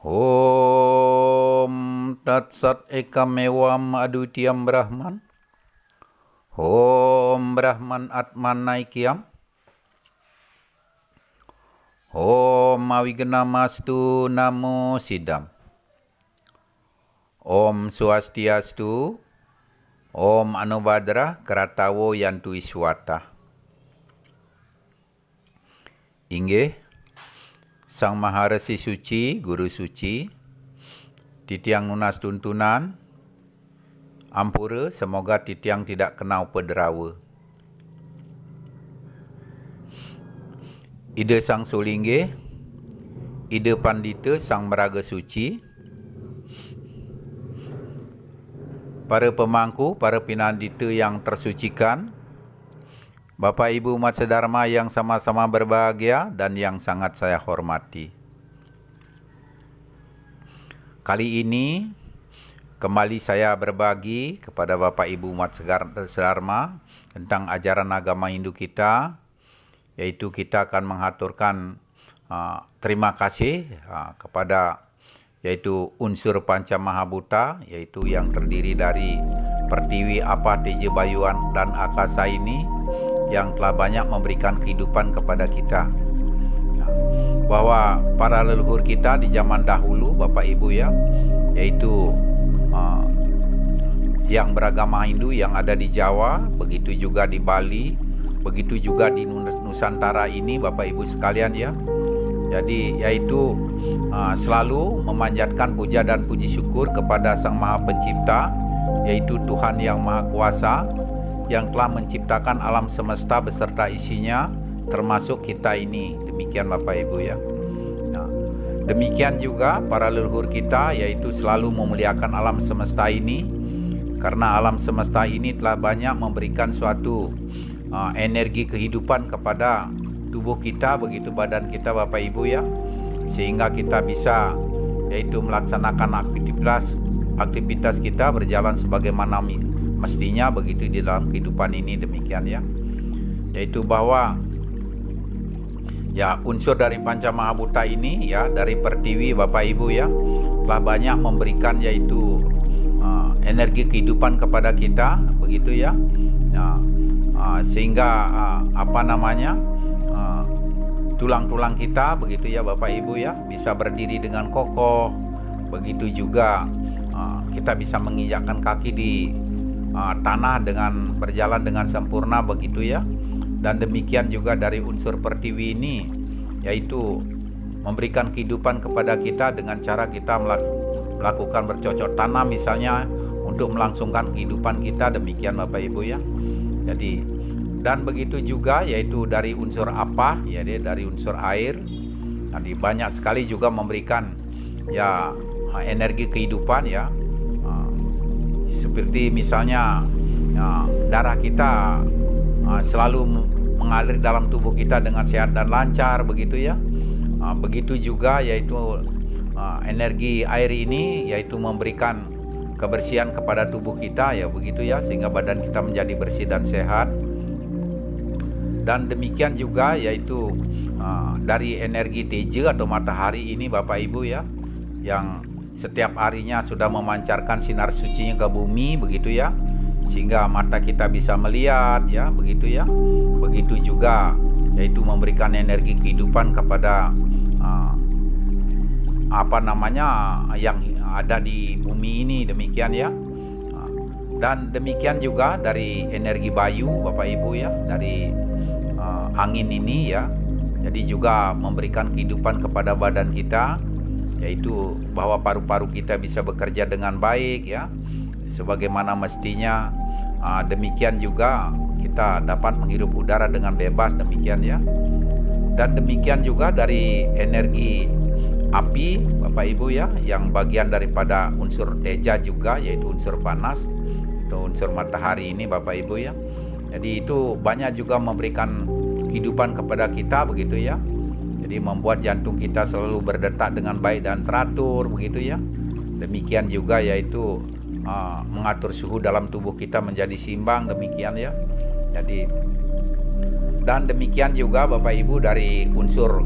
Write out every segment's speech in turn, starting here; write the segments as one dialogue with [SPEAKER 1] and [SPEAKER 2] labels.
[SPEAKER 1] Om Tat Sat Ekam Ewam Adutiyam Brahman. Om Brahman Atman Naikyam. Om Awignamastu Namo Siddham. Om Swastiastu. Om Anubhadra Kratawo Yantu Iswata. Inggih Sang Maharesi Suci, Guru Suci, titiang nunas tuntunan, ampura semoga titiang tidak kenau pederawa. Ida Sang Solingge, Ida Pandita Sang Meraga Suci, para pemangku, para pinandita yang tersucikan, Bapak Ibu umat sedharma yang sama-sama berbahagia dan yang sangat saya hormati. Kali ini kembali saya berbagi kepada Bapak Ibu umat sedharma tentang ajaran agama Hindu kita, yaitu kita akan menghaturkan terima kasih kepada yaitu unsur Panca Mahabhuta, yaitu yang terdiri dari Pertiwi, Apa, Teja, Bayuan, dan Akasa ini, yang telah banyak memberikan kehidupan kepada kita. Bahwa para leluhur kita di zaman dahulu, Bapak Ibu ya, yaitu yang beragama Hindu yang ada di Jawa, begitu juga di Bali, begitu juga di Nusantara ini, Bapak Ibu sekalian ya. Jadi yaitu selalu memanjatkan puja dan puji syukur kepada Sang Maha Pencipta, yaitu Tuhan yang Maha Kuasa, yang telah menciptakan alam semesta beserta isinya, termasuk kita ini. Demikian Bapak Ibu ya. Nah, demikian juga para leluhur kita, yaitu selalu memuliakan alam semesta ini, karena alam semesta ini telah banyak memberikan suatu energi kehidupan kepada tubuh kita, begitu badan kita Bapak Ibu ya, sehingga kita bisa yaitu melaksanakan aktivitas kita berjalan sebagaimana mestinya begitu di dalam kehidupan ini. Demikian ya, yaitu bahwa ya unsur dari Panca Mahabhuta ini ya, dari Pertiwi Bapak Ibu ya, telah banyak memberikan yaitu energi kehidupan kepada kita, begitu ya, sehingga tulang-tulang kita begitu ya Bapak Ibu ya, bisa berdiri dengan kokoh, begitu juga kita bisa menginjakkan kaki di tanah dengan berjalan dengan sempurna, begitu ya. Dan demikian juga dari unsur Pertiwi ini, yaitu memberikan kehidupan kepada kita dengan cara kita melakukan bercocok tanam misalnya, untuk melangsungkan kehidupan kita. Demikian Bapak Ibu ya. Jadi dan begitu juga yaitu dari unsur apa ya, dari unsur air. Tadi banyak sekali juga memberikan ya energi kehidupan ya. Seperti misalnya darah kita selalu mengalir dalam tubuh kita dengan sehat dan lancar, begitu ya. Begitu juga yaitu energi air ini yaitu memberikan kebersihan kepada tubuh kita ya, begitu ya, sehingga badan kita menjadi bersih dan sehat. Dan demikian juga yaitu dari energi teja atau matahari ini Bapak Ibu ya, yang setiap harinya sudah memancarkan sinar sucinya ke bumi, begitu ya, sehingga mata kita bisa melihat ya, begitu ya. Begitu juga yaitu memberikan energi kehidupan kepada yang ada di bumi ini. Demikian ya. Dan demikian juga dari energi bayu Bapak Ibu ya, dari angin ini ya, jadi juga memberikan kehidupan kepada badan kita, yaitu bahwa paru-paru kita bisa bekerja dengan baik ya, sebagaimana mestinya. Demikian juga kita dapat menghirup udara dengan bebas. Demikian ya. Dan demikian juga dari energi api Bapak Ibu ya, yang bagian daripada unsur teja juga, yaitu unsur panas atau unsur matahari ini Bapak Ibu ya. Jadi itu banyak juga memberikan kehidupan kepada kita, begitu ya. Jadi membuat jantung kita selalu berdetak dengan baik dan teratur, begitu ya. Demikian juga yaitu mengatur suhu dalam tubuh kita menjadi seimbang. Demikian ya. Jadi dan demikian juga Bapak Ibu dari unsur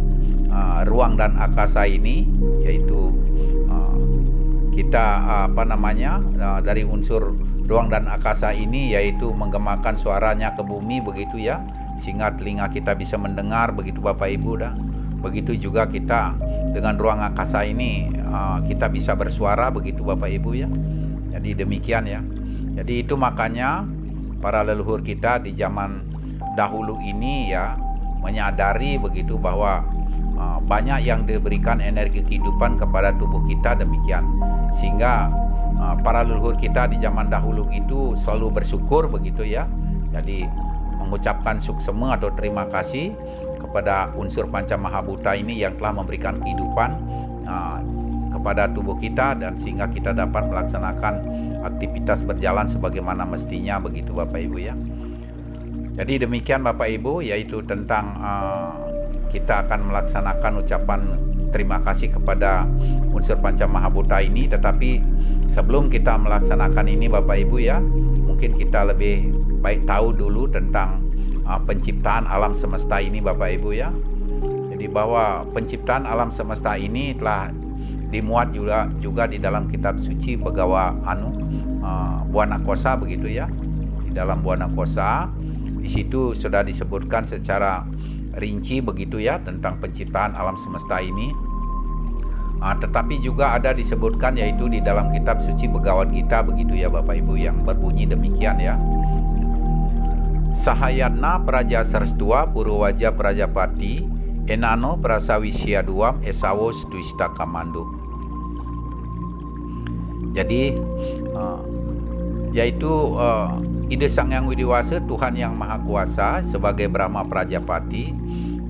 [SPEAKER 1] ruang dan akasa ini, yaitu kita dari unsur ruang dan angkasa ini, yaitu menggemakan suaranya ke bumi begitu ya, sehingga telinga kita bisa mendengar begitu Bapak Ibu dah. Begitu juga kita dengan ruang angkasa ini kita bisa bersuara begitu Bapak Ibu ya. Jadi demikian ya. Jadi itu makanya para leluhur kita di zaman dahulu ini ya menyadari begitu bahwa banyak yang diberikan energi kehidupan kepada tubuh kita demikian. Sehingga para leluhur kita di zaman dahulu itu selalu bersyukur begitu ya. Jadi mengucapkan suksema atau terima kasih kepada unsur panca mahabhuta ini yang telah memberikan kehidupan kepada tubuh kita, dan sehingga kita dapat melaksanakan aktivitas berjalan sebagaimana mestinya begitu Bapak Ibu ya. Jadi demikian Bapak Ibu, yaitu tentang kita akan melaksanakan ucapan terima kasih kepada unsur panca mahabhuta ini. Tetapi sebelum kita melaksanakan ini Bapak Ibu ya, mungkin kita lebih baik tahu dulu tentang penciptaan alam semesta ini Bapak Ibu ya. Jadi bahwa penciptaan alam semesta ini telah dimuat juga di dalam kitab suci Bhagawa Buana Kosa begitu ya. Di dalam Buana Kosa di situ sudah disebutkan secara rinci begitu ya tentang penciptaan alam semesta ini. Tetapi juga ada disebutkan yaitu di dalam kitab suci Bhagavad Gita begitu ya Bapak Ibu, yang berbunyi demikian ya. Sahayana Praja Sarstua Purwaja Prajapati Enano Prasawisya Duam Esawos Twista Kamandu. Jadi yaitu ide Sang Yang Widiwasa, Tuhan yang Maha Kuasa sebagai Brahma Prajapati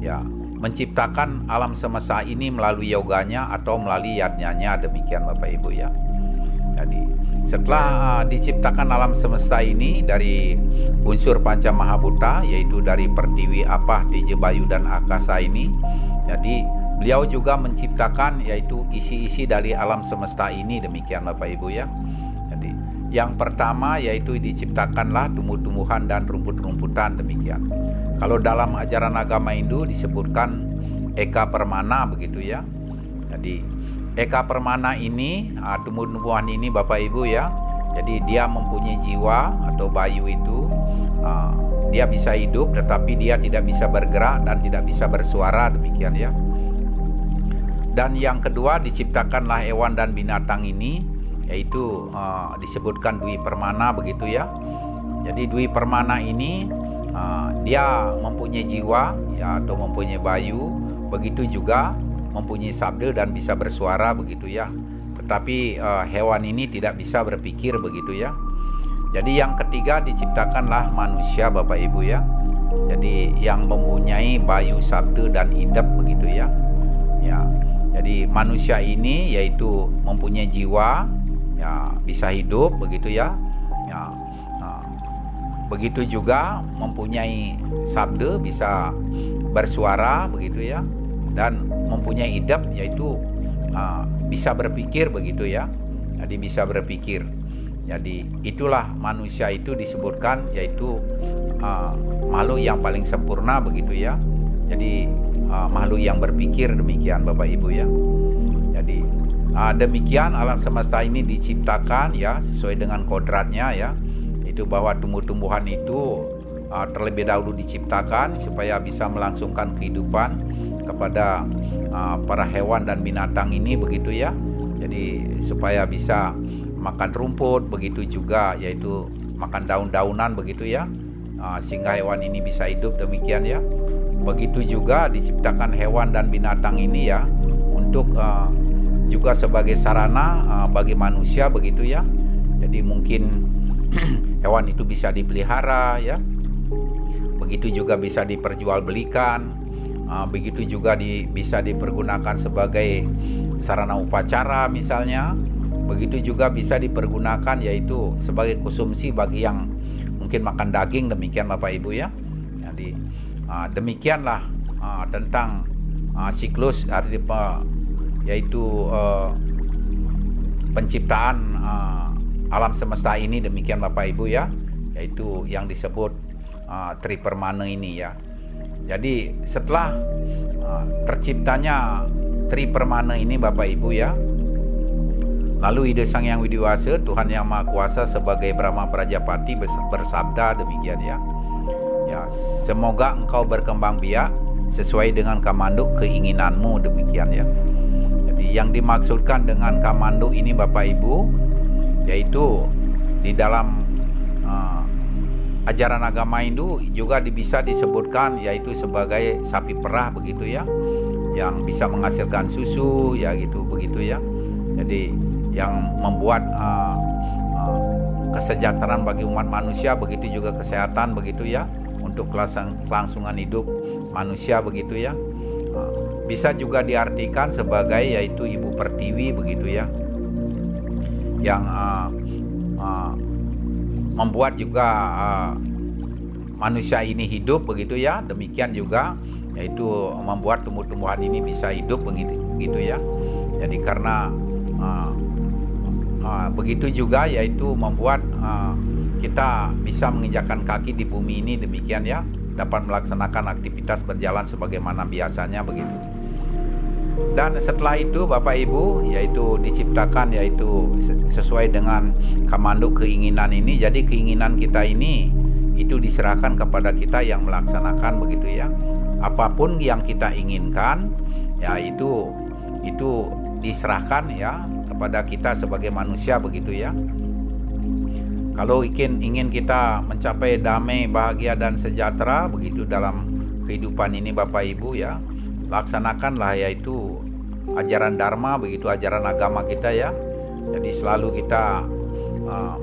[SPEAKER 1] ya menciptakan alam semesta ini melalui yoganya atau melalui yadnyanya demikian Bapak Ibu ya. Jadi setelah diciptakan alam semesta ini dari unsur panca mahabhuta, yaitu dari pertiwi, apah, teja, bayu dan akasa ini, jadi beliau juga menciptakan yaitu isi-isi dari alam semesta ini demikian Bapak Ibu ya. Jadi yang pertama yaitu diciptakanlah tumbuh-tumbuhan dan rumput-rumputan demikian. Kalau dalam ajaran agama Hindu disebutkan Eka Permana begitu ya. Jadi Eka Permana ini, tumbuh-tumbuhan ini Bapak Ibu ya. Jadi dia mempunyai jiwa atau bayu itu, dia bisa hidup tetapi dia tidak bisa bergerak dan tidak bisa bersuara demikian ya. Dan yang kedua diciptakanlah hewan dan binatang ini, yaitu disebutkan Dwi Permana begitu ya. Jadi Dwi Permana ini dia mempunyai jiwa ya atau mempunyai bayu, begitu juga mempunyai sabda dan bisa bersuara begitu ya. Tetapi hewan ini tidak bisa berpikir begitu ya. Jadi yang ketiga diciptakanlah manusia Bapak Ibu ya. Jadi yang mempunyai bayu, sabda dan idep begitu ya. Ya. Jadi manusia ini yaitu mempunyai jiwa ya, bisa hidup begitu ya. Ya. Begitu juga mempunyai sabda, bisa bersuara begitu ya, dan mempunyai idep yaitu bisa berpikir begitu ya. Jadi bisa berpikir. Jadi itulah manusia itu disebutkan yaitu makhluk yang paling sempurna begitu ya. Jadi makhluk yang berpikir demikian Bapak Ibu ya. Jadi demikian alam semesta ini diciptakan ya sesuai dengan kodratnya ya. Itu bahwa tumbuh-tumbuhan itu terlebih dahulu diciptakan supaya bisa melangsungkan kehidupan kepada para hewan dan binatang ini begitu ya. Jadi supaya bisa makan rumput, begitu juga yaitu makan daun-daunan begitu ya, sehingga hewan ini bisa hidup demikian ya. Begitu juga diciptakan hewan dan binatang ini ya untuk juga sebagai sarana bagi manusia begitu ya. Jadi mungkin hewan itu bisa dipelihara ya, begitu juga bisa diperjualbelikan, begitu juga bisa dipergunakan sebagai sarana upacara misalnya, begitu juga bisa dipergunakan yaitu sebagai konsumsi bagi yang mungkin makan daging demikian Bapak Ibu ya. Jadi demikianlah tentang siklus yaitu penciptaan alam semesta ini demikian Bapak Ibu ya, yaitu yang disebut Tripermana ini ya. Jadi setelah terciptanya Tripermana ini Bapak Ibu ya, Lalu Ide Sang Yang Widiwasa, Tuhan Yang Maha Kuasa sebagai Brahma Prajapati bersabda demikian ya. Ya, semoga engkau berkembang biak sesuai dengan kamanduk keinginanmu, demikian ya. Jadi yang dimaksudkan dengan kamanduk ini Bapak Ibu, yaitu di dalam ajaran agama Hindu juga bisa disebutkan yaitu sebagai sapi perah begitu ya, yang bisa menghasilkan susu ya gitu begitu ya. Jadi yang membuat kesejahteraan bagi umat manusia, begitu juga kesehatan begitu ya, untuk kelangsungan hidup manusia begitu ya. Bisa juga diartikan sebagai yaitu ibu pertiwi begitu ya, yang membuat juga manusia ini hidup begitu ya. Demikian juga yaitu membuat tumbuh-tumbuhan ini bisa hidup begitu ya. Jadi karena begitu juga yaitu membuat kita bisa menginjakkan kaki di bumi ini, demikian ya, dapat melaksanakan aktivitas berjalan sebagaimana biasanya begitu. Dan setelah itu Bapak Ibu, yaitu diciptakan yaitu sesuai dengan kamanduk keinginan ini. Jadi keinginan kita ini itu diserahkan kepada kita yang melaksanakan begitu ya. Apapun yang kita inginkan ya itu diserahkan ya kepada kita sebagai manusia begitu ya. Kalau ingin kita mencapai damai, bahagia dan sejahtera begitu dalam kehidupan ini Bapak Ibu ya, laksanakanlah yaitu ajaran Dharma begitu, ajaran agama kita ya. Jadi selalu kita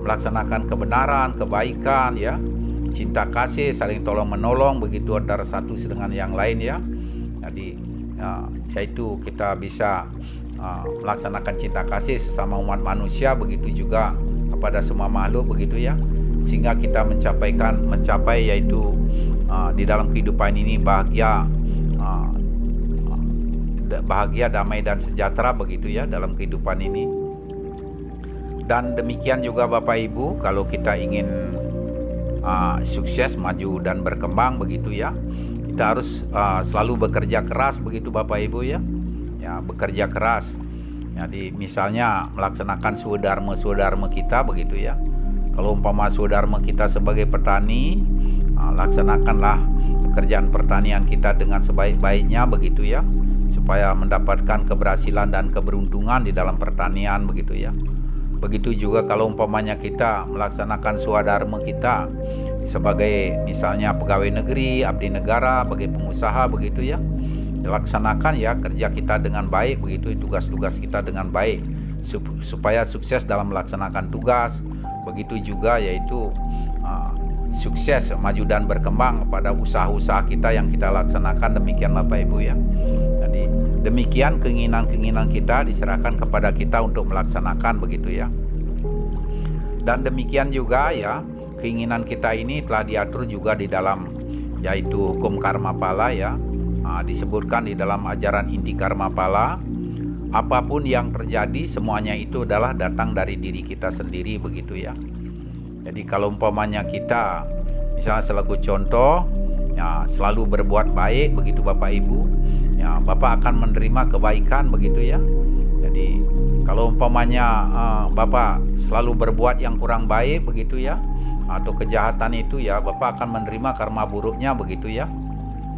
[SPEAKER 1] melaksanakan kebenaran, kebaikan ya, cinta kasih, saling tolong menolong begitu antara satu dengan yang lain ya. Jadi yaitu kita bisa melaksanakan cinta kasih sesama umat manusia, begitu juga kepada semua makhluk begitu ya, sehingga kita mencapai yaitu di dalam kehidupan ini bahagia, damai dan sejahtera begitu ya dalam kehidupan ini. Dan demikian juga Bapak Ibu, kalau kita ingin sukses, maju dan berkembang begitu ya, kita harus selalu bekerja keras begitu Bapak Ibu ya. Ya, bekerja keras. Jadi misalnya melaksanakan swadharma kita begitu ya. Kalau umpama swadharma kita sebagai petani, laksanakanlah pekerjaan pertanian kita dengan sebaik-baiknya begitu ya, supaya mendapatkan keberhasilan dan keberuntungan di dalam pertanian begitu ya. Begitu juga kalau umpamanya kita melaksanakan swadharma kita sebagai misalnya pegawai negeri, abdi negara, sebagai pengusaha begitu ya, dilaksanakan ya kerja kita dengan baik begitu, tugas-tugas kita dengan baik supaya sukses dalam melaksanakan tugas. Begitu juga yaitu sukses, maju dan berkembang pada usaha-usaha kita yang kita laksanakan, demikian Bapak Ibu ya. Jadi demikian keinginan-keinginan kita diserahkan kepada kita untuk melaksanakan begitu ya. Dan demikian juga ya, keinginan kita ini telah diatur juga di dalam yaitu hukum karma pala ya. Disebutkan di dalam ajaran inti karma pala, apapun yang terjadi semuanya itu adalah datang dari diri kita sendiri begitu ya. Jadi kalau umpamanya kita misalnya selaku contoh ya, selalu berbuat baik begitu Bapak Ibu ya, Bapak akan menerima kebaikan begitu ya. Jadi kalau umpamanya Bapak selalu berbuat yang kurang baik begitu ya, atau kejahatan itu ya, Bapak akan menerima karma buruknya begitu ya.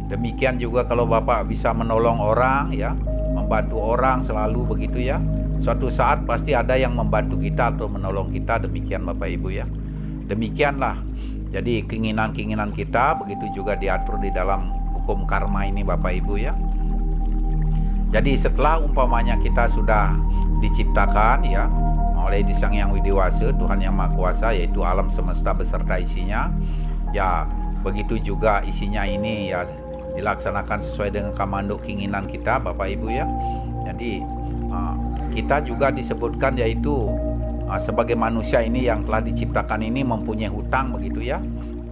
[SPEAKER 1] Demikian juga kalau Bapak bisa menolong orang ya, membantu orang selalu begitu ya, suatu saat pasti ada yang membantu kita atau menolong kita, demikian Bapak Ibu ya. Demikianlah jadi keinginan-keinginan kita begitu juga diatur di dalam hukum karma ini Bapak Ibu ya. Jadi setelah umpamanya kita sudah diciptakan ya oleh Sang Yang Widiwasa, Tuhan Yang Maha Kuasa, yaitu alam semesta beserta isinya ya, begitu juga isinya ini ya dilaksanakan sesuai dengan kamanduk keinginan kita Bapak Ibu ya. Jadi kita juga disebutkan yaitu sebagai manusia ini yang telah diciptakan ini mempunyai hutang begitu ya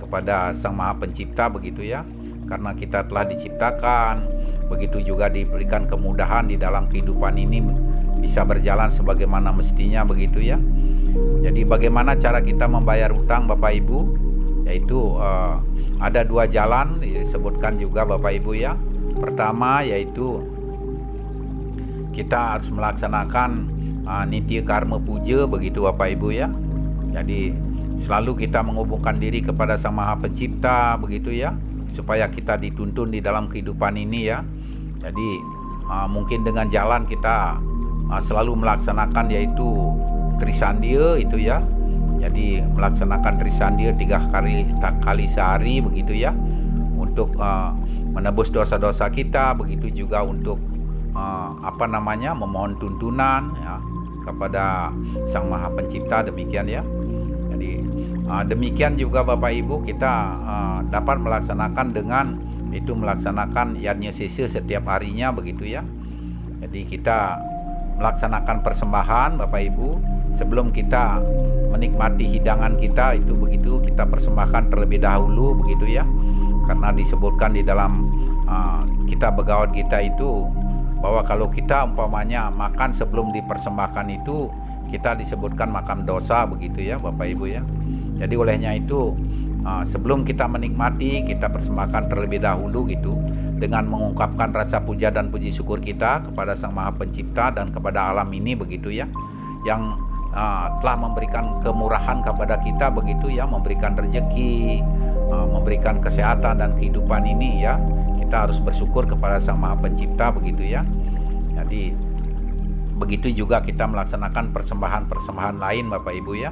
[SPEAKER 1] kepada Sang Maha Pencipta begitu ya. Karena kita telah diciptakan, begitu juga diberikan kemudahan di dalam kehidupan ini bisa berjalan sebagaimana mestinya begitu ya. Jadi bagaimana cara kita membayar hutang Bapak Ibu? Yaitu ada dua jalan disebutkan juga Bapak Ibu ya. Pertama yaitu kita harus melaksanakan nitya karma puja begitu Bapak Ibu ya. Jadi selalu kita menghubungkan diri kepada Sang Maha Pencipta begitu ya, supaya kita dituntun di dalam kehidupan ini ya. Jadi mungkin dengan jalan kita selalu melaksanakan yaitu Trisandia itu ya. Jadi melaksanakan Trisandia 3 kali sehari begitu ya, untuk menebus dosa-dosa kita, begitu juga untuk memohon tuntunan ya kepada Sang Maha Pencipta, demikian ya. Jadi demikian juga Bapak Ibu kita dapat melaksanakan dengan itu melaksanakan Yajna Sesa setiap harinya begitu ya. Jadi kita melaksanakan persembahan Bapak Ibu sebelum kita menikmati hidangan kita itu begitu, kita persembahkan terlebih dahulu begitu ya. Karena disebutkan di dalam kitab Bhagavad Gita itu bahwa kalau kita umpamanya makan sebelum dipersembahkan itu kita disebutkan makan dosa begitu ya Bapak Ibu ya. Jadi olehnya itu sebelum kita menikmati kita persembahkan terlebih dahulu gitu, dengan mengungkapkan rasa puja dan puji syukur kita kepada Sang Maha Pencipta dan kepada alam ini begitu ya, yang telah memberikan kemurahan kepada kita begitu ya, memberikan rezeki, memberikan kesehatan dan kehidupan ini ya. Kita harus bersyukur kepada Sang Maha Pencipta begitu ya. Jadi begitu juga kita melaksanakan persembahan-persembahan lain Bapak Ibu ya.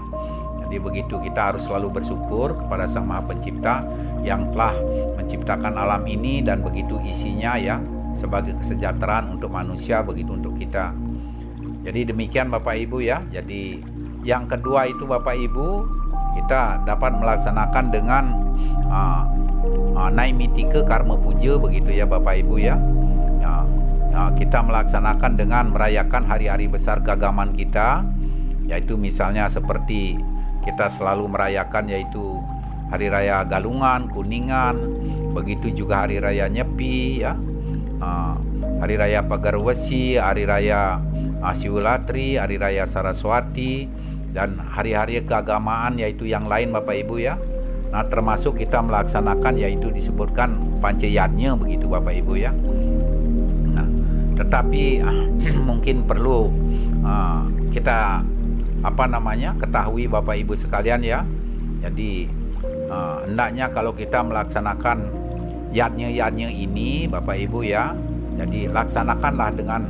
[SPEAKER 1] Jadi begitu kita harus selalu bersyukur kepada Sang Maha Pencipta yang telah menciptakan alam ini dan begitu isinya ya, sebagai kesejahteraan untuk manusia begitu untuk kita. Jadi demikian Bapak Ibu ya. Jadi yang kedua itu Bapak Ibu, kita dapat melaksanakan dengan Naimittika Karma Puja begitu ya Bapak Ibu ya. Kita melaksanakan dengan merayakan hari-hari besar keagamaan kita, yaitu misalnya seperti kita selalu merayakan yaitu Hari Raya Galungan, Kuningan, begitu juga Hari Raya Nyepi ya, Hari Raya Pagarwesi, Hari Raya Siulatri, Hari Raya Saraswati, dan hari-hari keagamaan yaitu yang lain Bapak Ibu ya. Nah termasuk kita melaksanakan yaitu disebutkan Pancayatnya begitu Bapak Ibu ya. Nah tetapi mungkin perlu kita ketahui Bapak Ibu sekalian ya. Jadi hendaknya kalau kita melaksanakan yatnya ini Bapak Ibu ya, jadi laksanakanlah dengan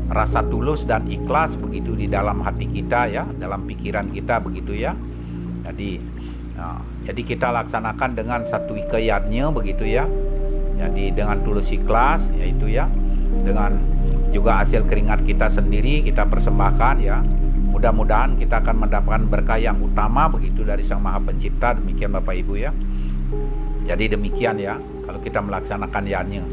[SPEAKER 1] rasa tulus dan ikhlas begitu di dalam hati kita ya, dalam pikiran kita begitu ya. Jadi kita laksanakan dengan satu yatnya begitu ya. Jadi dengan tulus ikhlas yaitu ya, dengan juga hasil keringat kita sendiri kita persembahkan ya. Mudah-mudahan kita akan mendapatkan berkah yang utama begitu dari Sang Maha Pencipta, demikian Bapak Ibu ya. Jadi demikian ya kalau kita melaksanakan yatnya.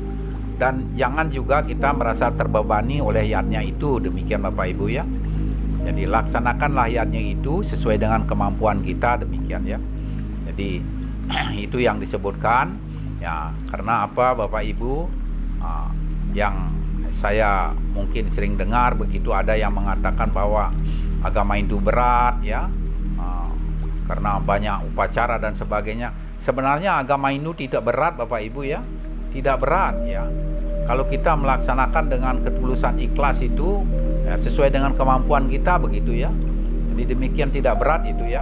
[SPEAKER 1] Dan jangan juga kita merasa terbebani oleh yatnya itu, demikian Bapak Ibu ya. Jadi laksanakanlah yatnya itu sesuai dengan kemampuan kita, demikian ya. Jadi itu yang disebutkan ya, karena apa Bapak Ibu, yang saya mungkin sering dengar begitu, ada yang mengatakan bahwa agama Hindu berat ya, karena banyak upacara dan sebagainya. Sebenarnya agama Hindu tidak berat Bapak Ibu ya, tidak berat ya. Kalau kita melaksanakan dengan ketulusan ikhlas itu ya, sesuai dengan kemampuan kita begitu ya. Jadi demikian tidak berat itu ya.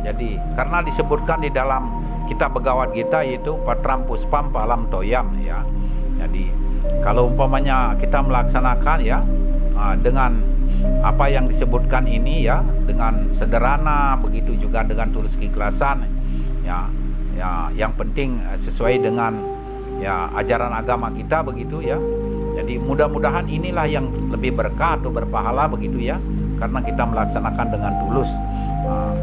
[SPEAKER 1] Jadi karena disebutkan di dalam kitab Bhagavad Gita yaitu Patram Puspam Palam Toyam ya. Jadi kalau umpamanya kita melaksanakan ya dengan apa yang disebutkan ini ya, dengan sederhana begitu juga dengan tulus keikhlasan ya, yang penting sesuai dengan ya ajaran agama kita begitu ya. Jadi mudah-mudahan inilah yang lebih berkah atau berpahala begitu ya, karena kita melaksanakan dengan tulus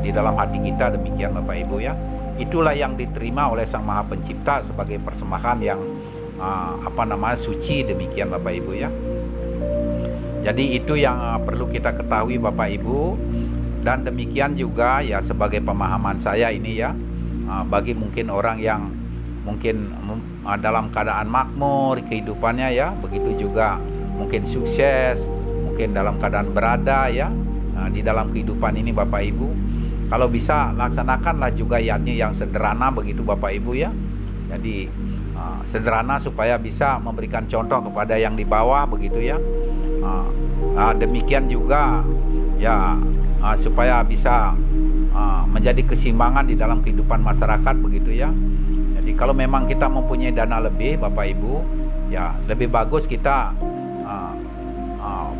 [SPEAKER 1] di dalam hati kita, demikian Bapak Ibu ya. Itulah yang diterima oleh Sang Maha Pencipta sebagai persembahan yang suci, demikian Bapak Ibu ya. Jadi itu yang perlu kita ketahui Bapak Ibu. Dan demikian juga ya sebagai pemahaman saya ini ya, bagi mungkin orang yang mungkin dalam keadaan makmur kehidupannya ya, begitu juga mungkin sukses, mungkin dalam keadaan berada ya di dalam kehidupan ini Bapak Ibu. Kalau bisa laksanakanlah juga yatnya yang sederhana begitu Bapak Ibu ya. Jadi sederhana supaya bisa memberikan contoh kepada yang di bawah begitu ya. Demikian juga ya supaya bisa menjadi keseimbangan di dalam kehidupan masyarakat begitu ya. Jadi kalau memang kita mempunyai dana lebih Bapak Ibu, ya lebih bagus kita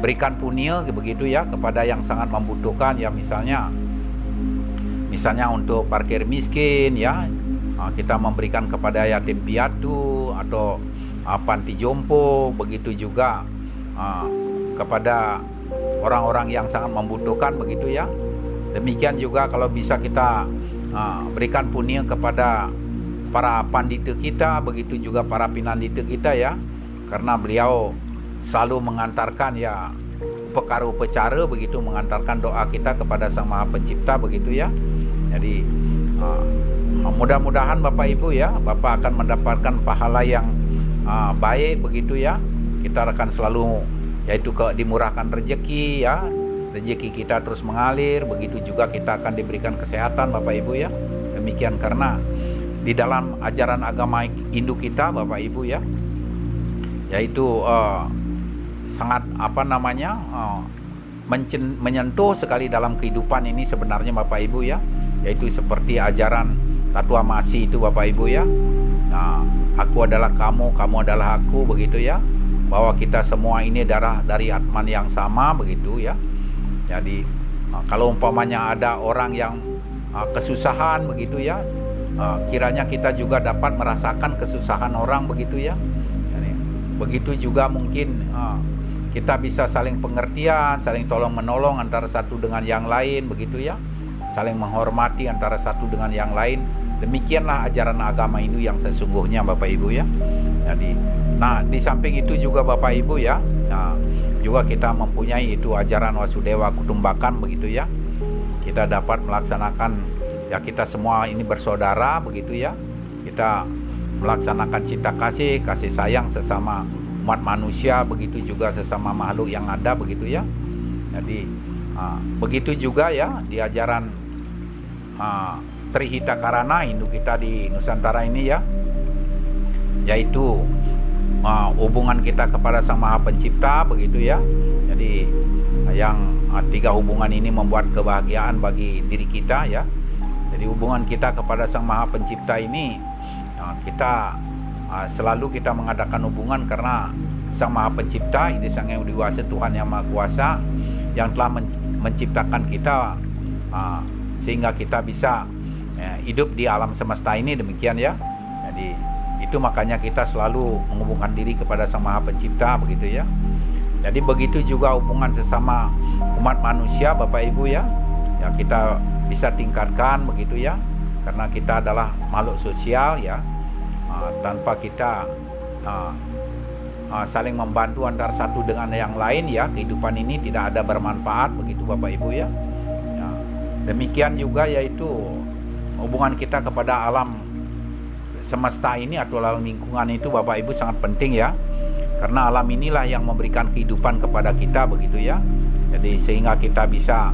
[SPEAKER 1] berikan punya begitu ya kepada yang sangat membutuhkan ya, misalnya untuk parkir miskin ya, kita memberikan kepada yatim piatu atau panti jompo, begitu juga kepada orang-orang yang sangat membutuhkan begitu ya. Demikian juga kalau bisa kita berikan punya kepada para pandita kita, begitu juga para pinandita kita ya, karena beliau selalu mengantarkan ya upacara begitu, mengantarkan doa kita kepada Sang Maha Pencipta begitu ya. Jadi mudah-mudahan Bapak Ibu ya, Bapak akan mendapatkan pahala yang baik begitu ya. Kita akan selalu yaitu dimurahkan rezeki ya, rezeki kita terus mengalir, begitu juga kita akan diberikan kesehatan Bapak Ibu ya. Demikian, karena di dalam ajaran agama Hindu kita Bapak Ibu ya, yaitu sangat menyentuh sekali dalam kehidupan ini sebenarnya Bapak Ibu ya, yaitu seperti ajaran Tatua Masi itu Bapak Ibu ya. Nah, aku adalah kamu, kamu adalah aku begitu ya, bahwa kita semua ini darah dari Atman yang sama begitu ya. Jadi kalau umpamanya ada orang yang kesusahan begitu ya, kiranya kita juga dapat merasakan kesusahan orang begitu ya. Jadi, begitu juga mungkin kita bisa saling pengertian, saling tolong menolong antara satu dengan yang lain begitu ya, saling menghormati antara satu dengan yang lain. Demikianlah ajaran agama Hindu yang sesungguhnya Bapak Ibu ya. Jadi, nah di samping itu juga Bapak Ibu ya, juga kita mempunyai itu ajaran Wasudewa Kutumbakan begitu ya. Kita dapat melaksanakan ya, kita semua ini bersaudara begitu ya. Kita melaksanakan cinta kasih sayang sesama umat manusia, begitu juga sesama makhluk yang ada begitu ya. Jadi begitu juga ya di ajaran Trihita Karana Hindu kita di Nusantara ini ya, yaitu hubungan kita kepada Sang Maha Pencipta begitu ya. Jadi yang tiga hubungan ini membuat kebahagiaan bagi diri kita ya. Jadi hubungan kita kepada Sang Maha Pencipta ini, kita selalu kita mengadakan hubungan karena Sang Maha Pencipta itu Sang Yang Dewasa, Tuhan Yang Maha Kuasa, yang telah menciptakan kita sehingga kita bisa hidup di alam semesta ini, demikian ya. Jadi itu makanya kita selalu menghubungkan diri kepada Sang Maha Pencipta begitu ya. Jadi begitu juga hubungan sesama umat manusia Bapak Ibu ya, ya kita bisa tingkatkan begitu ya, karena kita adalah makhluk sosial ya. Tanpa kita saling membantu antar satu dengan yang lain ya, kehidupan ini tidak ada bermanfaat begitu Bapak Ibu ya. Demikian juga yaitu hubungan kita kepada alam semesta ini atau alam lingkungan itu Bapak Ibu sangat penting ya, karena alam inilah yang memberikan kehidupan kepada kita begitu ya. Jadi sehingga kita bisa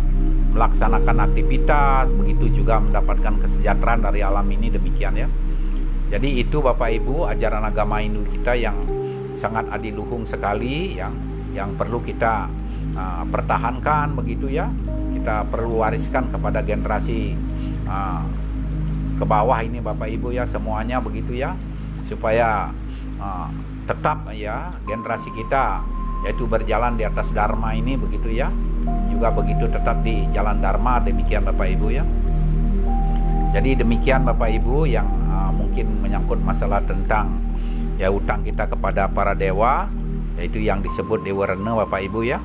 [SPEAKER 1] melaksanakan aktivitas, begitu juga mendapatkan kesejahteraan dari alam ini, demikian ya. Jadi itu Bapak Ibu ajaran agama Hindu kita yang sangat adiluhung sekali, yang perlu kita pertahankan begitu ya. Kita perlu wariskan kepada generasi ke bawah ini Bapak Ibu ya, semuanya begitu ya, supaya tetap ya generasi kita yaitu berjalan di atas Dharma ini begitu ya, juga begitu tetap di jalan Dharma, demikian Bapak Ibu ya. Jadi demikian Bapak Ibu yang mungkin menyangkut masalah tentang ya utang kita kepada para dewa, yaitu yang disebut Dewa Rena Bapak Ibu ya,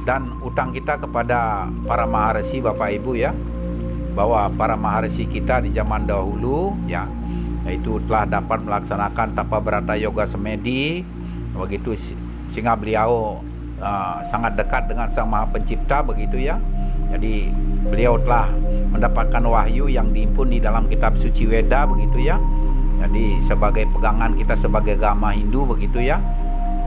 [SPEAKER 1] dan utang kita kepada para maharesi Bapak Ibu ya, bahwa para maharesi kita di zaman dahulu ya, yaitu telah dapat melaksanakan tapa berata yoga semedi begitu, sehingga beliau sangat dekat dengan Sang Maha Pencipta begitu ya. Jadi beliau telah mendapatkan wahyu yang diimpun di dalam kitab suci Weda begitu ya. Jadi sebagai pegangan kita sebagai agama Hindu begitu ya.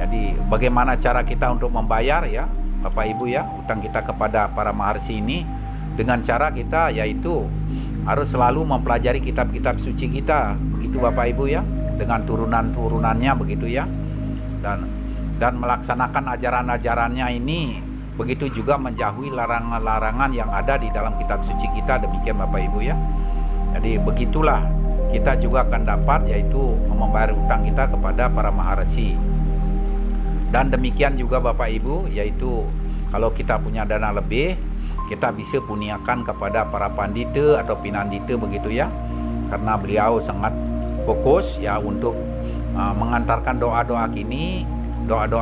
[SPEAKER 1] Jadi bagaimana cara kita untuk membayar ya Bapak Ibu ya utang kita kepada para maharsi ini, dengan cara kita yaitu harus selalu mempelajari kitab-kitab suci kita begitu Bapak Ibu ya, dengan turunan-turunannya begitu ya, dan melaksanakan ajaran-ajarannya ini begitu juga menjauhi larangan-larangan yang ada di dalam kitab suci kita. Demikian Bapak Ibu ya. Jadi begitulah kita juga akan dapat, yaitu membayar utang kita kepada para maharesi. Dan demikian juga Bapak Ibu, yaitu kalau kita punya dana lebih, kita bisa puniakan kepada para pandita atau pinandita begitu ya. Karena beliau sangat fokus ya untuk mengantarkan doa-doa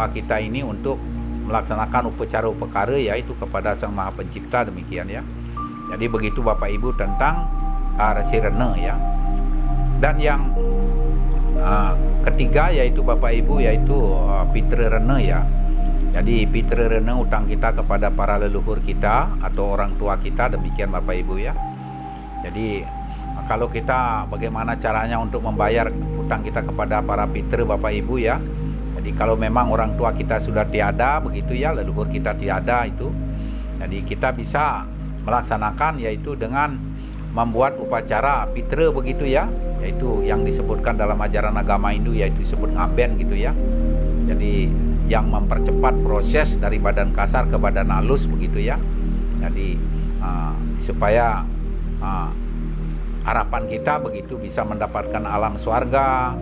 [SPEAKER 1] kita ini untuk melaksanakan upacara-upacara yaitu kepada Sang Maha Pencipta. Demikian ya. Jadi begitu Bapak Ibu tentang resi rene ya. Dan yang ketiga yaitu Bapak Ibu, yaitu pitra rene ya. Jadi pitra rene utang kita kepada para leluhur kita atau orang tua kita. Demikian Bapak Ibu ya. Jadi kalau kita bagaimana caranya untuk membayar utang kita kepada para pitra Bapak Ibu ya. Jadi kalau memang orang tua kita sudah tiada begitu ya, leluhur kita tiada itu, jadi kita bisa melaksanakan yaitu dengan membuat upacara pitra begitu ya, yaitu yang disebutkan dalam ajaran agama Hindu yaitu disebut ngaben gitu ya. Jadi yang mempercepat proses dari badan kasar ke badan halus begitu ya. Jadi supaya harapan kita begitu bisa mendapatkan alam swarga,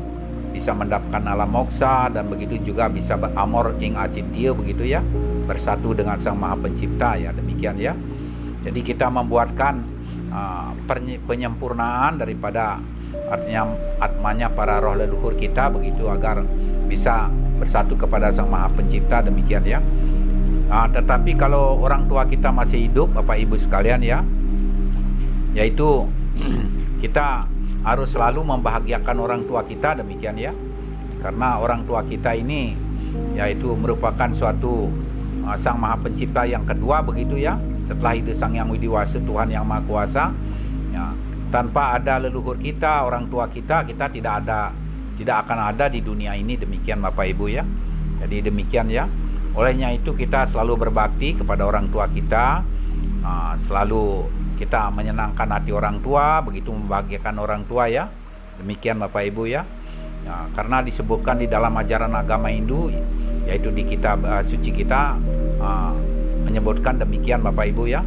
[SPEAKER 1] bisa mendapatkan alam moksa, dan begitu juga bisa beramor ing acintya begitu ya, bersatu dengan Sang Maha Pencipta ya. Demikian ya. Jadi kita membuatkan penyempurnaan daripada artinya atmanya para roh leluhur kita begitu agar bisa bersatu kepada Sang Maha Pencipta. Demikian ya. Tetapi kalau orang tua kita masih hidup Bapak Ibu sekalian ya, yaitu kita harus selalu membahagiakan orang tua kita. Demikian ya. Karena orang tua kita ini yaitu merupakan suatu Sang Maha Pencipta yang kedua begitu ya. Setelah itu Sang Yang Widiwasa, Tuhan Yang Maha Kuasa ya. Tanpa ada leluhur kita, orang tua kita, kita tidak akan ada di dunia ini. Demikian Bapak Ibu ya. Jadi demikian ya. Olehnya itu kita selalu berbakti kepada orang tua kita, selalu kita menyenangkan hati orang tua, begitu membahagiakan orang tua ya. Demikian Bapak Ibu ya. Karena disebutkan di dalam ajaran agama Hindu, yaitu di kitab suci kita menyebutkan demikian Bapak Ibu ya.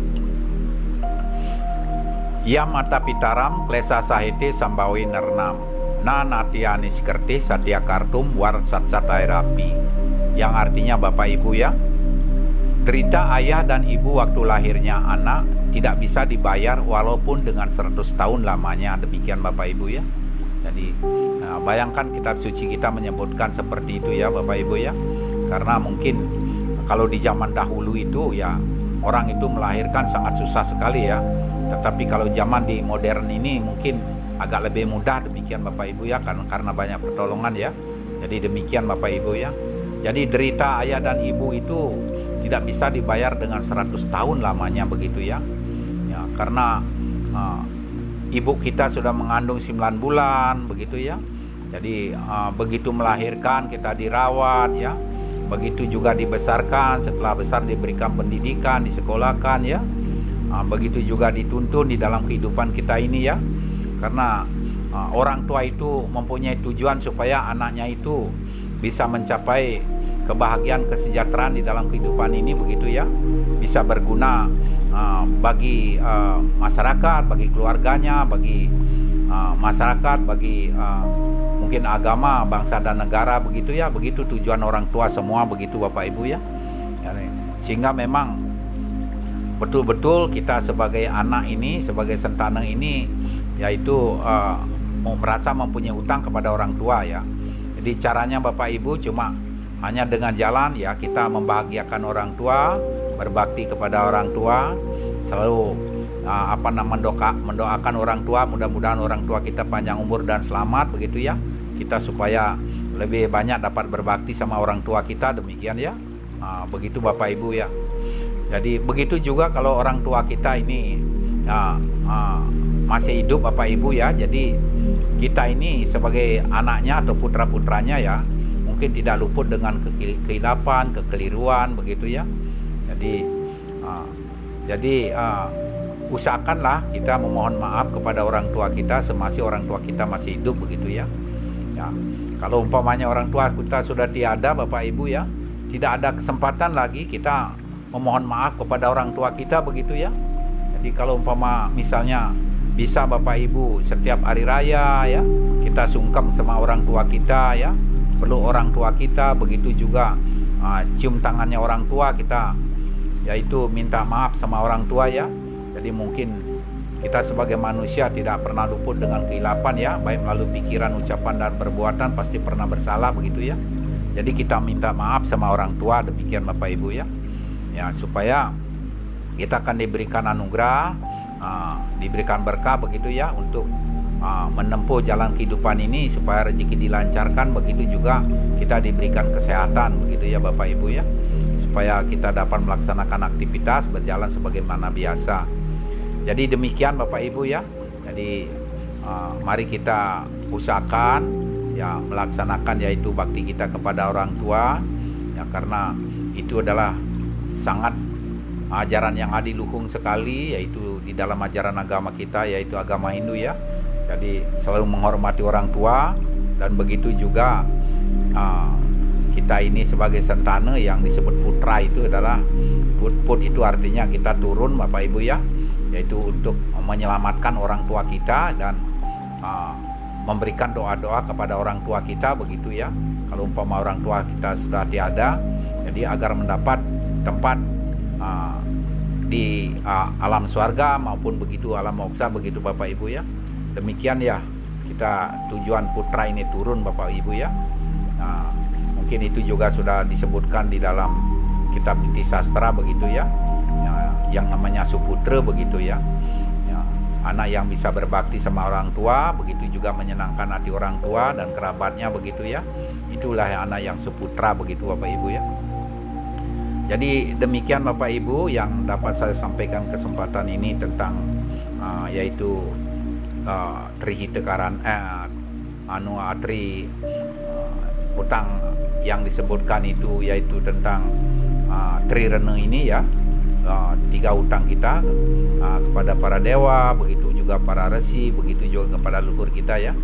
[SPEAKER 1] Ya mata pitaram klesa sahete sambawi nernam na natianis kerti satya kartum war satsatai rapi. Yang artinya Bapak Ibu ya, derita ayah dan ibu waktu lahirnya anak tidak bisa dibayar walaupun dengan 100 tahun lamanya. Demikian Bapak Ibu ya. Jadi bayangkan kitab suci kita menyebutkan seperti itu ya Bapak Ibu ya. Karena mungkin kalau di zaman dahulu itu ya orang itu melahirkan sangat susah sekali ya. Tetapi kalau zaman di modern ini mungkin agak lebih mudah. Demikian Bapak Ibu ya, karena banyak pertolongan ya. Jadi demikian Bapak Ibu ya. Jadi derita ayah dan ibu itu tidak bisa dibayar dengan 100 tahun lamanya begitu ya. Ya, karena ibu kita sudah mengandung 9 bulan begitu ya. Jadi begitu melahirkan kita dirawat ya. Begitu juga dibesarkan, setelah besar diberikan pendidikan, disekolahkan ya. Begitu juga dituntun di dalam kehidupan kita ini ya. Karena orang tua itu mempunyai tujuan supaya anaknya itu bisa mencapai kebahagiaan, kesejahteraan di dalam kehidupan ini begitu ya. Bisa berguna bagi masyarakat, bagi keluarganya, bagi masyarakat, bagi mungkin agama, bangsa dan negara begitu ya. Begitu tujuan orang tua semua begitu Bapak Ibu ya. Sehingga memang betul-betul kita sebagai anak ini, sebagai sentana ini yaitu merasa mempunyai utang kepada orang tua ya. Jadi caranya Bapak Ibu cuma hanya dengan jalan ya, kita membahagiakan orang tua, berbakti kepada orang tua, selalu mendoakan orang tua, mudah-mudahan orang tua kita panjang umur dan selamat begitu ya. Kita supaya lebih banyak dapat berbakti sama orang tua kita. Demikian ya. Begitu Bapak Ibu ya. Jadi begitu juga kalau orang tua kita ini masih hidup Bapak Ibu ya. Jadi kita ini sebagai anaknya atau putra-putranya ya, mungkin tidak luput dengan kehilapan, kekeliruan begitu ya. Jadi usahakanlah kita memohon maaf kepada orang tua kita semasa orang tua kita masih hidup begitu ya. Kalau umpamanya orang tua kita sudah tiada Bapak Ibu ya, tidak ada kesempatan lagi kita memohon maaf kepada orang tua kita begitu ya. Jadi kalau umpama misalnya bisa Bapak Ibu setiap hari raya ya, kita sungkem sama orang tua kita ya, peluk orang tua kita, begitu juga cium tangannya orang tua kita, yaitu minta maaf sama orang tua ya. Jadi mungkin kita sebagai manusia tidak pernah luput dengan keilapan ya, baik melalui pikiran, ucapan, dan perbuatan pasti pernah bersalah begitu ya. Jadi kita minta maaf sama orang tua, demikian Bapak Ibu ya. Ya, supaya kita akan diberikan anugerah, diberikan berkah begitu ya, untuk menempuh jalan kehidupan ini supaya rezeki dilancarkan, begitu juga kita diberikan kesehatan begitu ya Bapak Ibu ya, supaya kita dapat melaksanakan aktivitas berjalan sebagaimana biasa. Jadi demikian Bapak Ibu ya. Jadi mari kita usahakan ya melaksanakan yaitu bakti kita kepada orang tua ya, karena itu adalah sangat ajaran yang adiluhung sekali, yaitu di dalam ajaran agama kita, yaitu agama Hindu ya. Jadi selalu menghormati orang tua, dan begitu juga kita ini sebagai sentana yang disebut putra itu adalah put itu artinya kita turun Bapak Ibu ya, yaitu untuk menyelamatkan orang tua kita dan memberikan doa-doa kepada orang tua kita begitu ya. Kalau umpama orang tua kita sudah tiada, jadi agar mendapat tempat di alam swarga maupun begitu alam moksa begitu Bapak Ibu ya. Demikian ya kita tujuan putra ini turun Bapak Ibu ya. Mungkin itu juga sudah disebutkan di dalam kitab Niti Sastra begitu ya, yang namanya Suputra begitu ya. Anak yang bisa berbakti sama orang tua, begitu juga menyenangkan hati orang tua dan kerabatnya begitu ya. Itulah anak yang Suputra begitu Bapak Ibu ya. Jadi demikian Bapak Ibu yang dapat saya sampaikan kesempatan ini tentang yaitu Trihitekaran utang yang disebutkan itu, yaitu tentang Trirene ini ya, 3 utang kita kepada para dewa, begitu juga para resi, begitu juga kepada leluhur kita ya.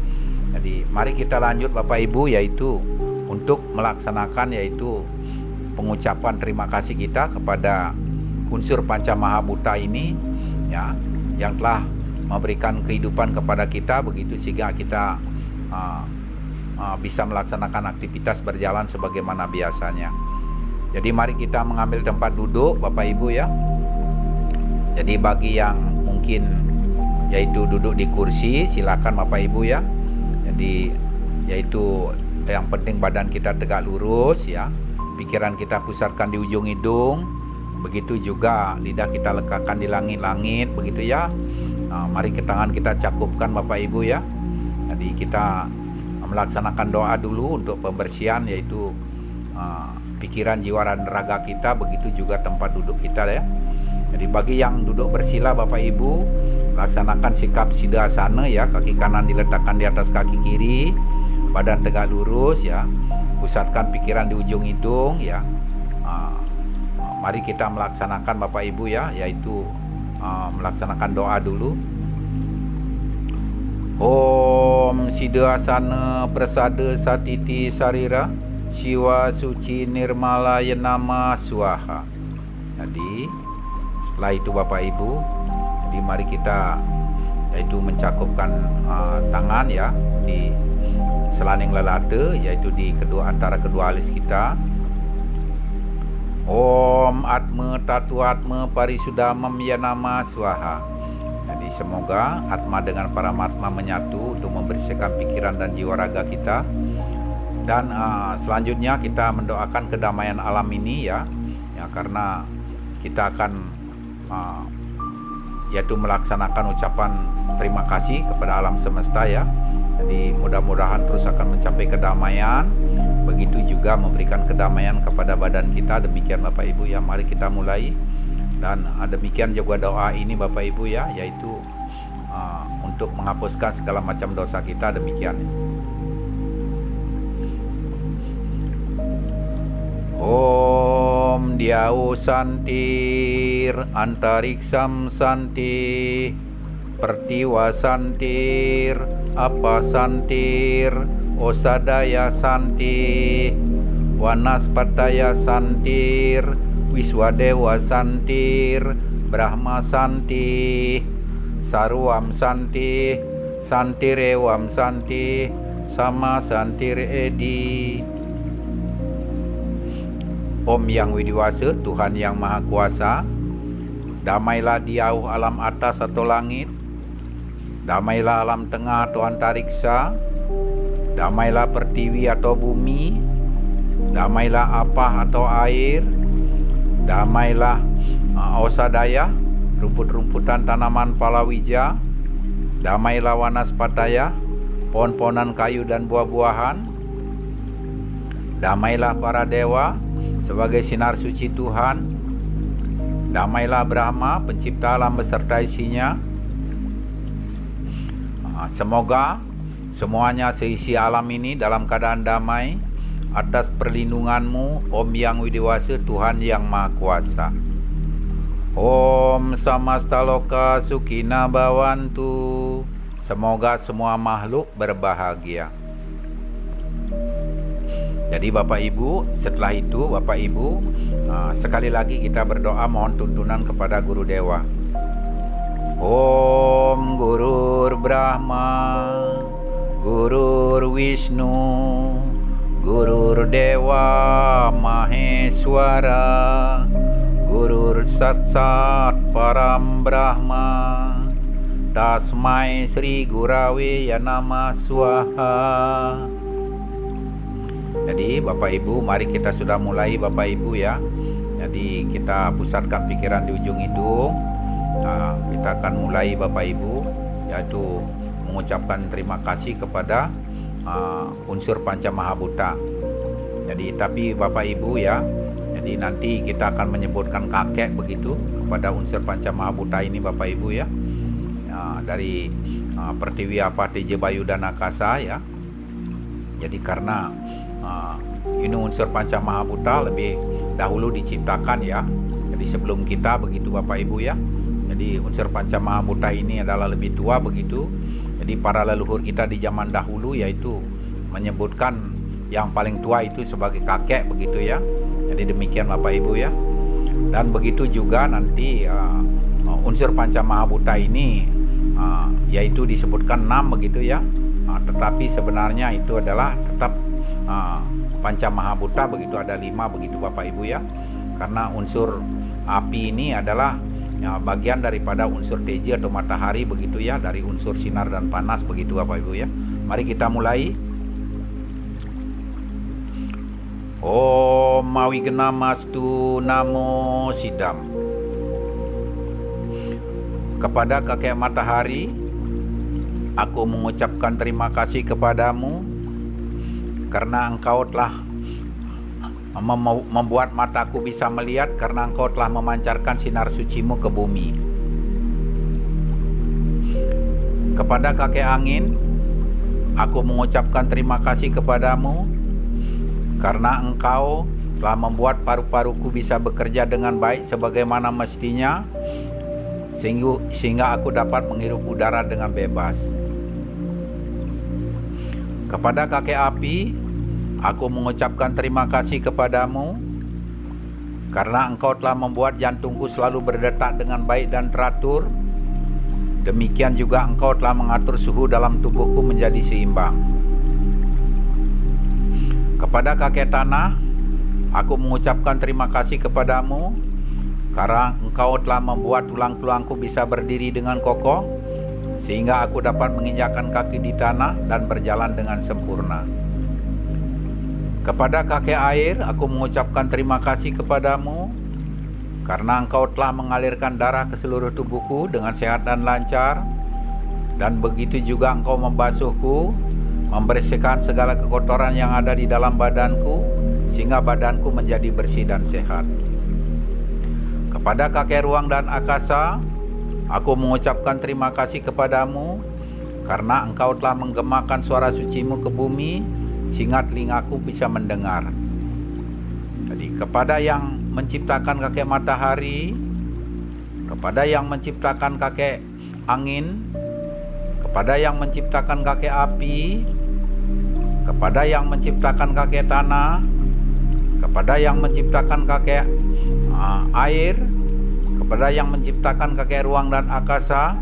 [SPEAKER 1] Jadi mari kita lanjut Bapak Ibu, yaitu untuk melaksanakan yaitu pengucapan terima kasih kita kepada unsur Panca Mahabhuta ini ya, yang telah memberikan kehidupan kepada kita begitu, sehingga kita bisa melaksanakan aktivitas berjalan sebagaimana biasanya. Jadi mari kita mengambil tempat duduk Bapak Ibu ya. Jadi bagi yang mungkin yaitu duduk di kursi, silakan Bapak Ibu ya. Jadi yaitu yang penting badan kita tegak lurus ya, pikiran kita pusatkan di ujung hidung, begitu juga lidah kita letakkan di langit-langit begitu ya. Mari ke tangan kita cakupkan Bapak Ibu ya. Jadi kita melaksanakan doa dulu untuk pembersihan yaitu pikiran, jiwa, dan raga kita, begitu juga tempat duduk kita ya. Jadi bagi yang duduk bersila Bapak Ibu, laksanakan sikap siddhasana ya, kaki kanan diletakkan di atas kaki kiri, badan tegak lurus ya, pusatkan pikiran di ujung hidung ya. Mari kita melaksanakan Bapak Ibu ya, yaitu melaksanakan doa dulu. Om Siddhasana Prasada Satiti Sarira Siwa Suci Nirmala Yenama Swaha. Jadi setelah itu Bapak Ibu, jadi mari kita yaitu mencakupkan tangan ya di selaning lelate, yaitu di antara kedua alis kita. Om Atma Tatu Atma Parisudamam Yanama Swaha. Jadi semoga Atma dengan Paramatma menyatu untuk membersihkan pikiran dan jiwa raga kita. Dan selanjutnya kita mendoakan kedamaian alam ini ya, karena kita akan yaitu melaksanakan ucapan terima kasih kepada alam semesta ya. Jadi mudah-mudahan terus akan mencapai kedamaian, begitu juga memberikan kedamaian kepada badan kita. Demikian Bapak Ibu ya, mari kita mulai. Dan demikian juga doa ini Bapak Ibu ya, yaitu untuk menghapuskan segala macam dosa kita. Demikian. Om Dyau Santir Antariksam Santir Pertiwa Santir Apa Santir Osadaya Santir Wanaspataya Santir Wiswadewa Santir, Brahma Santi, Sarwam Santi, Santirewam Santi, Sama Santir Edi. Om Yang Widiwasa, Tuhan Yang Maha Kuasa, damailah di jauh alam atas atau langit, damailah alam tengah atau antariksa, damailah pertiwi atau bumi, damailah apa atau air, damailah ausadaya, rumput-rumputan tanaman palawija, damailah wanaspataya, pohon-pohonan kayu dan buah-buahan, damailah para dewa sebagai sinar suci Tuhan, damailah Brahma, pencipta alam beserta isinya. Semoga semuanya seisi alam ini dalam keadaan damai atas perlindungan-Mu, Om Yang Widiwasa, Tuhan Yang Maha Kuasa. Om Samasta Loka Sukina Bhavantu. Semoga semua makhluk berbahagia. Jadi Bapak Ibu, setelah itu Bapak Ibu, sekali lagi kita berdoa mohon tuntunan kepada Guru Dewa. Om Gurur Brahma, Gurur Wisnu, Gurur Dewa Maheswara, Gurur Satsat Param Brahma, Tasmai Sri Gurawe Yanama Swaha. Jadi Bapak Ibu, mari kita sudah mulai Bapak Ibu ya. Jadi kita pusatkan pikiran di ujung hidung. Kita akan mulai Bapak Ibu, yaitu mengucapkan terima kasih kepada unsur Panca Mahabhuta. Jadi tapi Bapak Ibu ya, jadi nanti kita akan menyebutkan kakek begitu kepada unsur Panca Mahabhuta ini Bapak Ibu ya. Dari Pertiwi apa TJ Bayu dan Akasa ya. Jadi karena ini unsur Panca Mahabhuta lebih dahulu diciptakan ya. Jadi sebelum kita begitu Bapak Ibu ya. Jadi unsur Panca Mahabhuta ini adalah lebih tua begitu. Jadi para leluhur kita di zaman dahulu yaitu menyebutkan yang paling tua itu sebagai kakek begitu ya. Jadi demikian Bapak Ibu ya. Dan begitu juga nanti unsur Panca Mahabhuta ini yaitu disebutkan 6 begitu ya. Tetapi sebenarnya itu adalah tetap Panca Mahabhuta begitu, ada 5 begitu Bapak Ibu ya. Karena unsur api ini adalah bagian daripada unsur teji atau matahari begitu ya, dari unsur sinar dan panas begitu Bapak Ibu ya. Mari kita mulai. Om Mawignamastu Namo Sidam. Kepada kakek matahari, aku mengucapkan terima kasih kepadamu karena engkau telah membuat mataku bisa melihat, karena engkau telah memancarkan sinar sucimu ke bumi. Kepada kakek angin, aku mengucapkan terima kasih kepadamu karena engkau telah membuat paru-paruku bisa bekerja dengan baik sebagaimana mestinya, sehingga aku dapat menghirup udara dengan bebas. Kepada kakek api, aku mengucapkan terima kasih kepadamu karena engkau telah membuat jantungku selalu berdetak dengan baik dan teratur. Demikian juga engkau telah mengatur suhu dalam tubuhku menjadi seimbang. Kepada kakek tanah, aku mengucapkan terima kasih kepadamu karena engkau telah membuat tulang-tulangku bisa berdiri dengan kokoh, sehingga aku dapat menginjakkan kaki di tanah dan berjalan dengan sempurna. Kepada kakek air, aku mengucapkan terima kasih kepadamu karena engkau telah mengalirkan darah ke seluruh tubuhku dengan sehat dan lancar, dan begitu juga engkau membasuhku, membersihkan segala kekotoran yang ada di dalam badanku, sehingga badanku menjadi bersih dan sehat. Kepada kakek ruang dan akasa, aku mengucapkan terima kasih kepadamu karena engkau telah menggemakan suara sucimu ke bumi, sehingga telingaku bisa mendengar. Jadi kepada yang menciptakan kakek matahari, kepada yang menciptakan kakek angin, kepada yang menciptakan kakek api, kepada yang menciptakan kakek tanah, kepada yang menciptakan kakek air, kepada yang menciptakan kakek ruang dan akasa,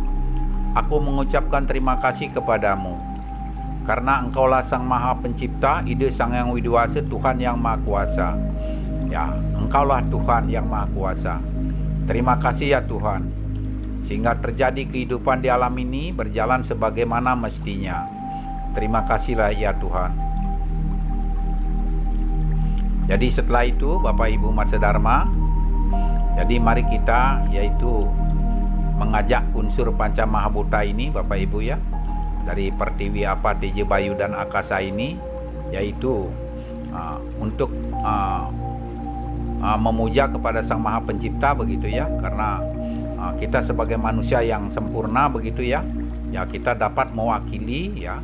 [SPEAKER 1] aku mengucapkan terima kasih kepadamu. Karena Engkaulah Sang Maha Pencipta, Ide Sang Yang Widiwasa, Tuhan yang Maha Kuasa. Ya, Engkaulah Tuhan yang Maha Kuasa. Terima kasih ya Tuhan, sehingga terjadi kehidupan di alam ini berjalan sebagaimana mestinya. Terima kasihlah ya Tuhan. Jadi setelah itu Bapak Ibu Masa Dharma, jadi mari kita yaitu mengajak unsur Panca Mahabhuta ini Bapak Ibu ya, dari Pertiwi, Apa, Teja, Bayu dan Akasa ini, yaitu untuk memuja kepada Sang Maha Pencipta begitu ya, karena kita sebagai manusia yang sempurna begitu ya, ya kita dapat mewakili ya,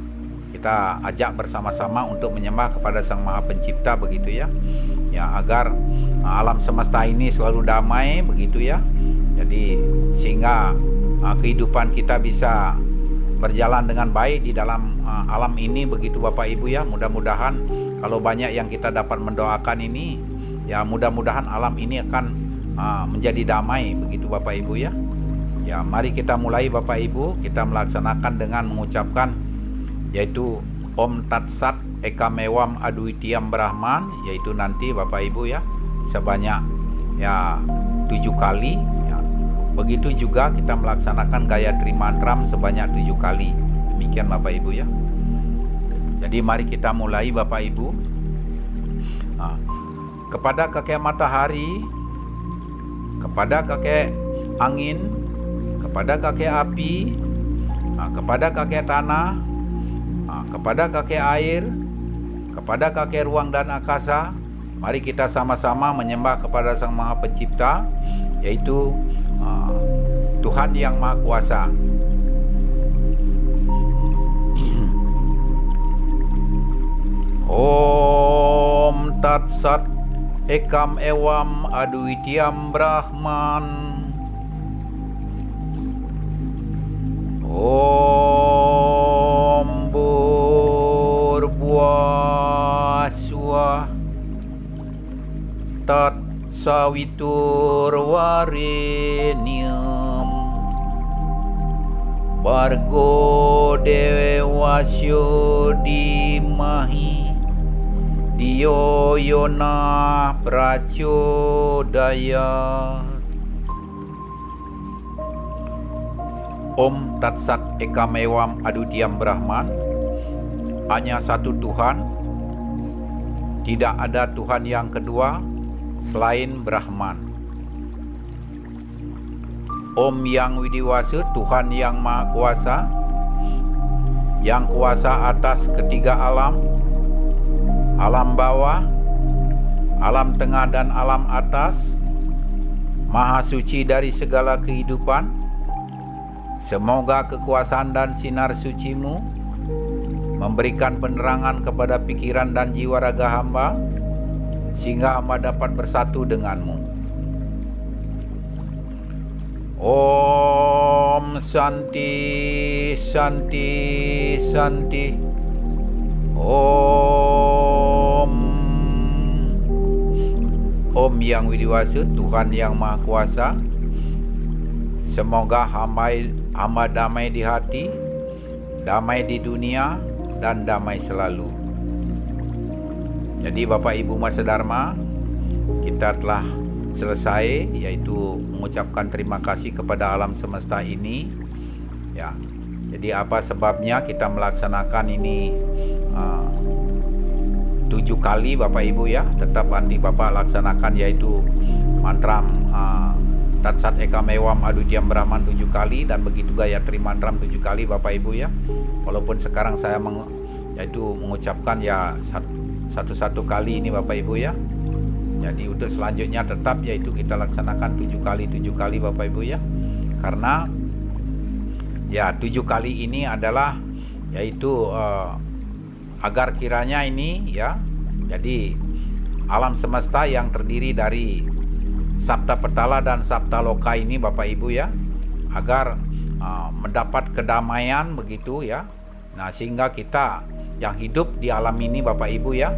[SPEAKER 1] kita ajak bersama-sama untuk menyembah kepada Sang Maha Pencipta begitu ya, ya agar alam semesta ini selalu damai begitu ya, jadi sehingga kehidupan kita bisa berjalan dengan baik di dalam alam ini begitu Bapak Ibu ya. Mudah-mudahan kalau banyak yang kita dapat mendoakan ini ya, mudah-mudahan alam ini akan menjadi damai begitu Bapak Ibu ya. Ya mari kita mulai Bapak Ibu, kita melaksanakan dengan mengucapkan yaitu Om Tat Sat Ekamewam Adwitiyam Brahman, yaitu nanti Bapak Ibu ya sebanyak ya 7 kali ya. Begitu juga kita melaksanakan Gayatri Mantram sebanyak 7 kali. Demikian Bapak Ibu ya. Jadi mari kita mulai Bapak Ibu. Kepada kakek matahari, kepada kakek angin, kepada kakek api, kepada kakek tanah, kepada kakek air, kepada kakek ruang dan akasa, mari kita sama-sama menyembah kepada Sang Maha Pencipta, yaitu Tuhan yang Maha Kuasa. Om Tat Sat Ekam Ewam Adwitiyam Brahman. Om Bhurvaswah Tat Sawitur Varenyam Bargo Devasya Dhimahi Diyo Yona Prachodaya. Om Tat Sat Ekamewam Adwitiyam Brahman. Hanya satu Tuhan, tidak ada Tuhan yang kedua selain Brahman. Om Yang Widiwasa, Tuhan yang Maha Kuasa, yang kuasa atas ketiga alam, alam bawah, alam tengah dan alam atas, Maha Suci dari segala kehidupan. Semoga kekuasaan dan sinar suci-Mu memberikan penerangan kepada pikiran dan jiwa raga hamba, sehingga hamba dapat bersatu denganmu. Om Santi Santi Santi. Om Yang Widiwasa, Tuhan yang Maha Kuasa, semoga hamba damai di hati, damai di dunia, dan damai selalu. Jadi Bapak Ibu Masa Dharma, kita telah selesai yaitu mengucapkan terima kasih kepada alam semesta ini ya. Jadi apa sebabnya kita melaksanakan ini 7 kali Bapak Ibu ya. Tetap nanti Bapak laksanakan yaitu mantram Tat Sat Ekamewam Adwitiyam Brahman 7 kali, dan begitu Gayatri Mantram 7 kali Bapak Ibu ya. Walaupun sekarang saya yaitu mengucapkan ya satu kali ini Bapak Ibu ya. Jadi untuk selanjutnya tetap yaitu kita laksanakan 7 kali Bapak Ibu ya. Karena ya 7 kali ini adalah yaitu agar kiranya ini ya, jadi alam semesta yang terdiri dari Sabta Petala dan Sabta Loka ini Bapak Ibu ya, agar mendapat kedamaian begitu ya. Nah sehingga kita yang hidup di alam ini Bapak Ibu ya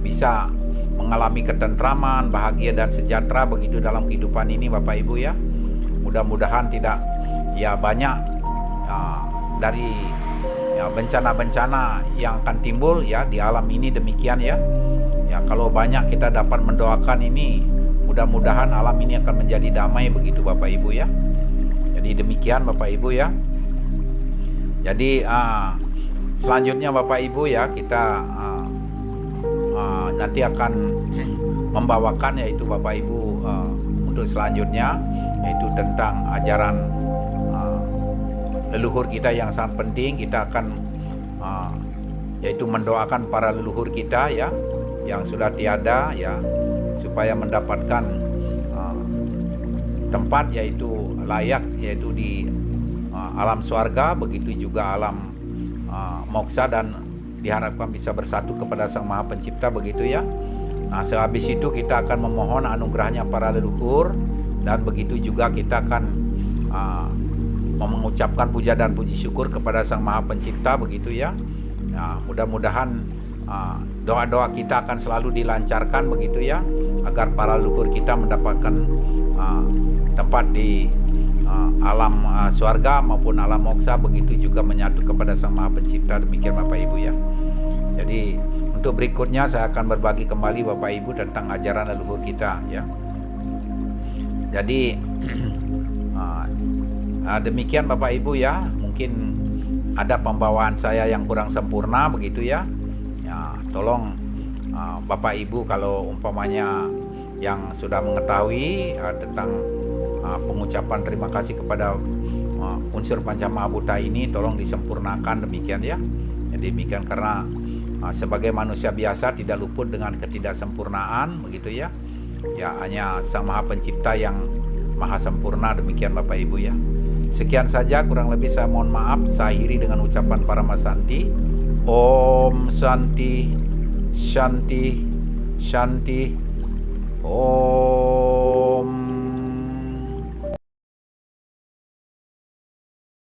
[SPEAKER 1] bisa mengalami ketentraman, bahagia dan sejahtera begitu dalam kehidupan ini Bapak Ibu ya. Mudah-mudahan tidak ya banyak dari bencana-bencana yang akan timbul ya di alam ini, demikian ya. Ya kalau banyak kita dapat mendoakan ini, mudah-mudahan alam ini akan menjadi damai begitu Bapak Ibu ya. Jadi demikian Bapak Ibu ya. Jadi selanjutnya Bapak Ibu ya, kita nanti akan membawakan yaitu Bapak Ibu untuk selanjutnya, yaitu tentang ajaran leluhur kita yang sangat penting. Kita akan yaitu mendoakan para leluhur kita ya yang sudah tiada ya, supaya mendapatkan tempat yaitu layak, yaitu di alam swarga, begitu juga alam moksa, dan diharapkan bisa bersatu kepada Sang Maha Pencipta begitu ya. Nah, sehabis itu kita akan memohon anugerahnya para leluhur, dan begitu juga kita akan mengucapkan puja dan puji syukur kepada Sang Maha Pencipta begitu ya. Nah, mudah-mudahan doa-doa kita akan selalu dilancarkan begitu ya, agar para leluhur kita mendapatkan tempat di alam swarga maupun alam moksa, begitu juga menyatu kepada Sang Maha Pencipta. Demikian Bapak Ibu ya. Jadi untuk berikutnya saya akan berbagi kembali Bapak Ibu tentang ajaran leluhur kita ya. Jadi demikian Bapak Ibu ya. Mungkin ada pembawaan saya yang kurang sempurna begitu ya. Ya, tolong Bapak Ibu kalau umpamanya yang sudah mengetahui tentang pengucapan terima kasih kepada unsur Panca Maha Bhuta ini, tolong disempurnakan demikian ya. Jadi demikian, karena sebagai manusia biasa tidak luput dengan ketidaksempurnaan begitu ya. Ya, hanya Sang Maha Pencipta yang maha sempurna. Demikian Bapak Ibu ya. Sekian saja, kurang lebih saya mohon maaf. Saya akhiri dengan ucapan Paramasanti. Om Santi, Shanti, Shanti. Om.